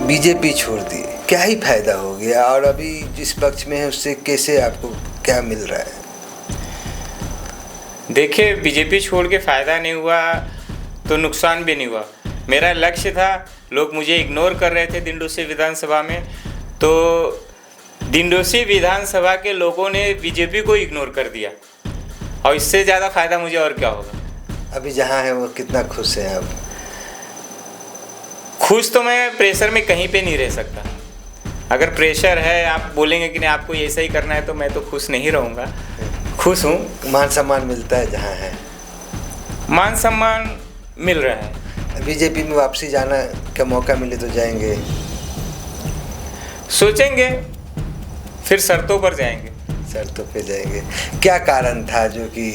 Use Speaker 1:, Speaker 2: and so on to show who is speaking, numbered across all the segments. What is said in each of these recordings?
Speaker 1: BJP छोड़ दी, क्या ही फायदा हो गया? और अभी जिस पक्ष में है उससे कैसे आपको क्या मिल रहा है?
Speaker 2: देखिए, बीजेपी छोड़ के फ़ायदा नहीं हुआ तो नुकसान भी नहीं हुआ। मेरा लक्ष्य था, लोग मुझे इग्नोर कर रहे थे दिंडोसी विधानसभा में, तो दिंडोसी विधानसभा के लोगों ने बीजेपी को इग्नोर कर दिया और इससे ज़्यादा फ़ायदा मुझे और क्या होगा।
Speaker 1: अभी जहाँ है वो कितना खुश हैं आप?
Speaker 2: खुश तो मैं प्रेशर में कहीं पे नहीं रह सकता। अगर प्रेशर है, आप बोलेंगे कि नहीं आपको ऐसा ही करना है, तो मैं तो खुश नहीं रहूँगा। खुश हूँ।
Speaker 1: मान सम्मान मिलता है जहाँ है?
Speaker 2: मान सम्मान मिल रहा है।
Speaker 1: बीजेपी में वापसी जाना का मौका मिले तो जाएंगे?
Speaker 2: सोचेंगे, फिर शर्तों पर जाएंगे।
Speaker 1: शर्तों पे जाएंगे। क्या कारण था जो कि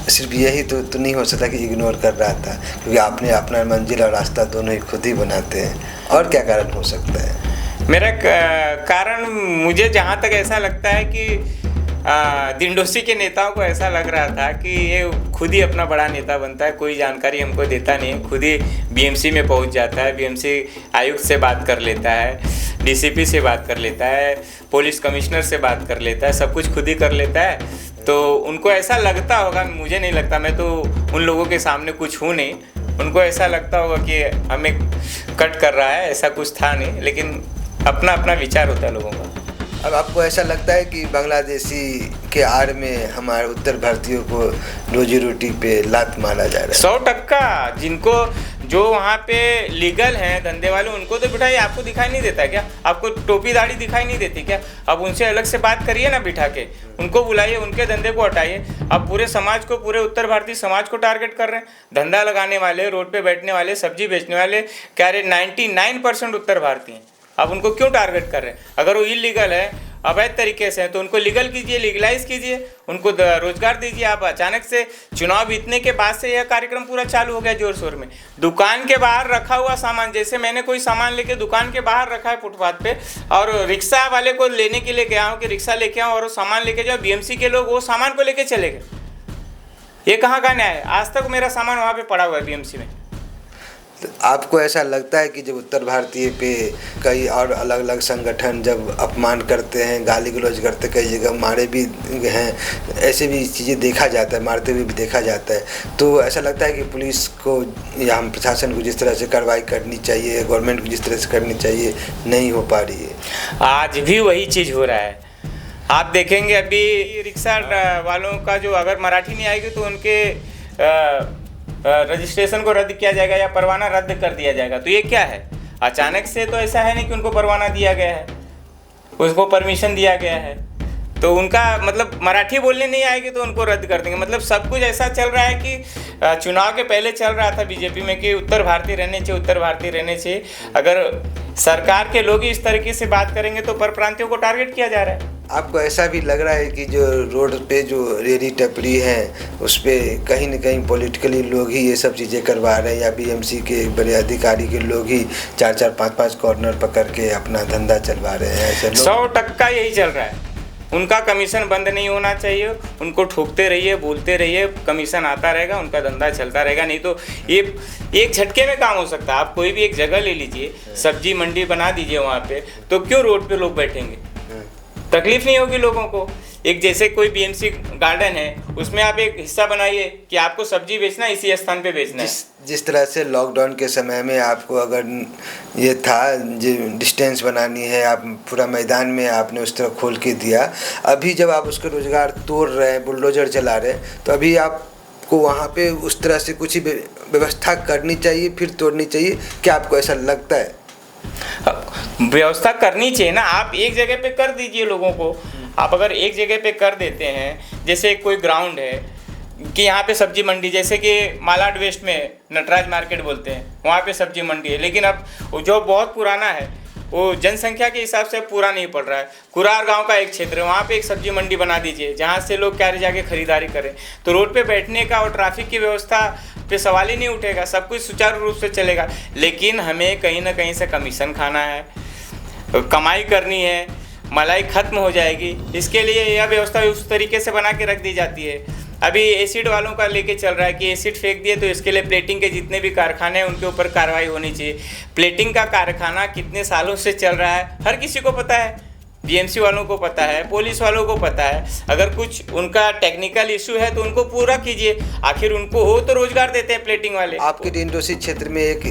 Speaker 1: सिर्फ यही तो नहीं हो सकता कि इग्नोर कर रहा था? क्योंकि आपने अपना मंजिल और रास्ता दोनों ही खुद ही बनाते हैं। और क्या कारण हो सकता है?
Speaker 2: मेरा कारण, मुझे जहाँ तक ऐसा लगता है कि दिंडोसी के नेताओं को ऐसा लग रहा था कि ये खुद ही अपना बड़ा नेता बनता है, कोई जानकारी हमको देता नहीं, खुद ही बीएमसी में पहुंच जाता है, बीएमसी आयुक्त से बात कर लेता है, डीसीपी से बात कर लेता है, पुलिस कमिश्नर से बात कर लेता है, सब कुछ खुद ही कर लेता है। तो उनको ऐसा लगता होगा, मुझे नहीं लगता, मैं तो उन लोगों के सामने कुछ हूँ नहीं, उनको ऐसा लगता होगा कि हमें कट कर रहा है, ऐसा कुछ था नहीं, लेकिन अपना अपना विचार होता है लोगों का।
Speaker 1: अब आपको ऐसा लगता है कि बांग्लादेशी के आड़ में हमारे उत्तर भारतीयों को रोजी रोटी पे लात मारा जा रहा है?
Speaker 2: 100%। जिनको, जो वहाँ पे लीगल हैं धंधे वाले, उनको तो बिठाइए। आपको दिखाई नहीं देता क्या? आपको टोपी दाढ़ी दिखाई नहीं देती क्या? अब उनसे अलग से बात करिए ना बिठा के, उनको बुलाइए, उनके धंधे को हटाइए। अब पूरे समाज को, पूरे उत्तर भारतीय समाज को टारगेट कर रहे हैं। धंधा लगाने वाले, रोड पे बैठने वाले, सब्जी बेचने वाले, कह रहे 99% उत्तर भारतीय हैं। अब उनको क्यों टारगेट कर रहे हैं? अगर वो इलीगल है, अवैध तरीके से है, तो उनको लीगल कीजिए, लीगलाइज कीजिए, उनको रोजगार दीजिए। आप अचानक से चुनाव बीतने के बाद से यह कार्यक्रम पूरा चालू हो गया जोर शोर में। दुकान के बाहर रखा हुआ सामान, जैसे मैंने कोई सामान लेके दुकान के बाहर रखा है फुटपाथ पे, और रिक्शा वाले को लेने के लिए गया हूँ कि रिक्शा लेके आओ और सामान लेके जाओ, बीएमसी के लोग वो सामान को लेके चले गए। ये कहाँ का न्याय है? आज तक मेरा सामान वहाँ पे पड़ा हुआ है बीएमसी में।
Speaker 1: तो आपको ऐसा लगता है कि जब उत्तर भारतीय पे कई और अलग अलग संगठन जब अपमान करते हैं, गाली गलौज करते, कई जगह मारे भी हैं, ऐसे भी चीज़ें देखा जाता है, मारते हुए भी देखा जाता है, तो ऐसा लगता है कि पुलिस को या हम प्रशासन को जिस तरह से कार्रवाई करनी चाहिए, गवर्नमेंट को जिस तरह से करनी चाहिए, नहीं हो पा रही है?
Speaker 2: आज भी वही चीज़ हो रहा है। आप देखेंगे अभी रिक्शा वालों का, जो अगर मराठी नहीं आएगी तो उनके रजिस्ट्रेशन को रद्द किया जाएगा या परवाना रद्द कर दिया जाएगा। तो ये क्या है? अचानक से तो ऐसा है नहीं कि उनको परवाना दिया गया है, उसको परमिशन दिया गया है, तो उनका मतलब मराठी बोलने नहीं आएगी तो उनको रद्द कर देंगे। मतलब सब कुछ ऐसा चल रहा है कि चुनाव के पहले चल रहा था बीजेपी में कि उत्तर भारतीय रहने चाहिए, उत्तर भारतीय रहने चाहिए। अगर सरकार के लोग ही इस तरीके से बात करेंगे तो परप्रांतियों को टारगेट किया जा रहा है।
Speaker 1: आपको ऐसा भी लग रहा है कि जो रोड पे जो रेहड़ी टपरी हैं उस पर कहीं न कहीं पॉलिटिकली लोग ही ये सब चीज़ें करवा रहे हैं, या बीएमसी के बड़े अधिकारी के लोग ही 4-4, 5-5 कॉर्नर पकड़ के अपना धंधा चलवा रहे हैं? ऐसे
Speaker 2: 100% यही चल रहा है। उनका कमीशन बंद नहीं होना चाहिए, उनको ठोकते रहिए, बोलते रहिए, कमीशन आता रहेगा, उनका धंधा चलता रहेगा। नहीं तो ये एक झटके में काम हो सकता है। आप कोई भी एक जगह ले लीजिए, सब्जी मंडी बना दीजिए वहाँ पे, तो क्यों रोड पे लोग बैठेंगे? तकलीफ नहीं होगी लोगों को। एक जैसे कोई बीएमसी गार्डन है, उसमें आप एक हिस्सा बनाइए कि आपको सब्जी बेचना है, इसी स्थान पे बेचना है।
Speaker 1: जिस तरह से लॉकडाउन के समय में आपको अगर ये था जो डिस्टेंस बनानी है, आप पूरा मैदान में आपने उस तरह खोल के दिया, अभी जब आप उसके रोजगार तोड़ रहे हैं, बुलडोजर चला रहे हैं, तो अभी आपको वहाँ पे उस तरह से कुछ ही व्यवस्था करनी चाहिए, फिर तोड़नी चाहिए? क्या आपको ऐसा लगता है?
Speaker 2: व्यवस्था करनी चाहिए ना। आप एक जगह पे कर दीजिए लोगों को। आप अगर एक जगह पे कर देते हैं, जैसे कोई ग्राउंड है कि यहाँ पे सब्जी मंडी, जैसे कि मालाड वेस्ट में नटराज मार्केट बोलते हैं, वहाँ पे सब्जी मंडी है, लेकिन अब जो बहुत पुराना है वो जनसंख्या के हिसाब से पूरा नहीं पड़ रहा है। कुरार गांव का एक क्षेत्र है, वहाँ पे एक सब्जी मंडी बना दीजिए जहाँ से लोग क्या जाके खरीदारी करें, तो रोड पे बैठने का और ट्रैफिक की व्यवस्था पे सवाल ही नहीं उठेगा, सब कुछ सुचारू रूप से चलेगा। लेकिन हमें कहीं ना कहीं से कमीशन खाना है, कमाई करनी है, मलाई खत्म हो जाएगी, इसके लिए यह व्यवस्था उस तरीके से बना के रख दी जाती है। अभी एसिड वालों का लेके चल रहा है कि एसिड फेंक दिए तो इसके लिए प्लेटिंग के जितने भी कारखाने हैं उनके ऊपर कार्रवाई होनी चाहिए। प्लेटिंग का कारखाना कितने सालों से चल रहा है हर किसी को पता है, बीएमसी वालों को पता है, पुलिस वालों को पता है। अगर कुछ उनका टेक्निकल इशू है तो उनको पूरा कीजिए, आखिर उनको हो तो रोजगार देते हैं प्लेटिंग वाले।
Speaker 1: आपके डिंडोसी क्षेत्र में एक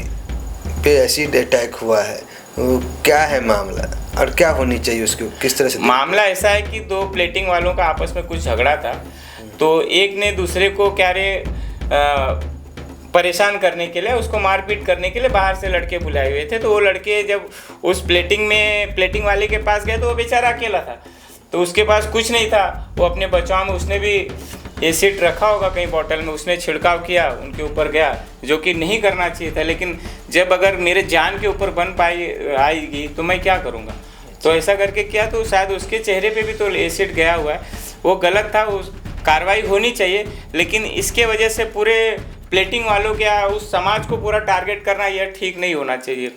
Speaker 1: पे एसिड अटैक हुआ है, क्या है मामला और क्या होनी चाहिए उसको, किस तरह से?
Speaker 2: मामला ऐसा है कि दो प्लेटिंग वालों का आपस में कुछ झगड़ा था, तो एक ने दूसरे को क्या रे परेशान करने के लिए, उसको मारपीट करने के लिए बाहर से लड़के बुलाए हुए थे। तो वो लड़के जब उस प्लेटिंग वाले के पास गए तो वो बेचारा अकेला था, तो उसके पास कुछ नहीं था। वो अपने बचाव में उसने भी एसिड रखा होगा कहीं बॉटल में, उसने छिड़काव किया, उनके ऊपर गया, जो कि नहीं करना चाहिए था। लेकिन जब अगर मेरे जान के ऊपर बन आएगी तो मैं क्या करूँगा, तो ऐसा करके किया, तो शायद उसके चेहरे पे भी तो एसिड गया हुआ है। वो गलत था, उस कार्रवाई होनी चाहिए। लेकिन इसके वजह से पूरे प्लेटिंग वालों के उस समाज को पूरा टारगेट करना यह ठीक नहीं होना चाहिए।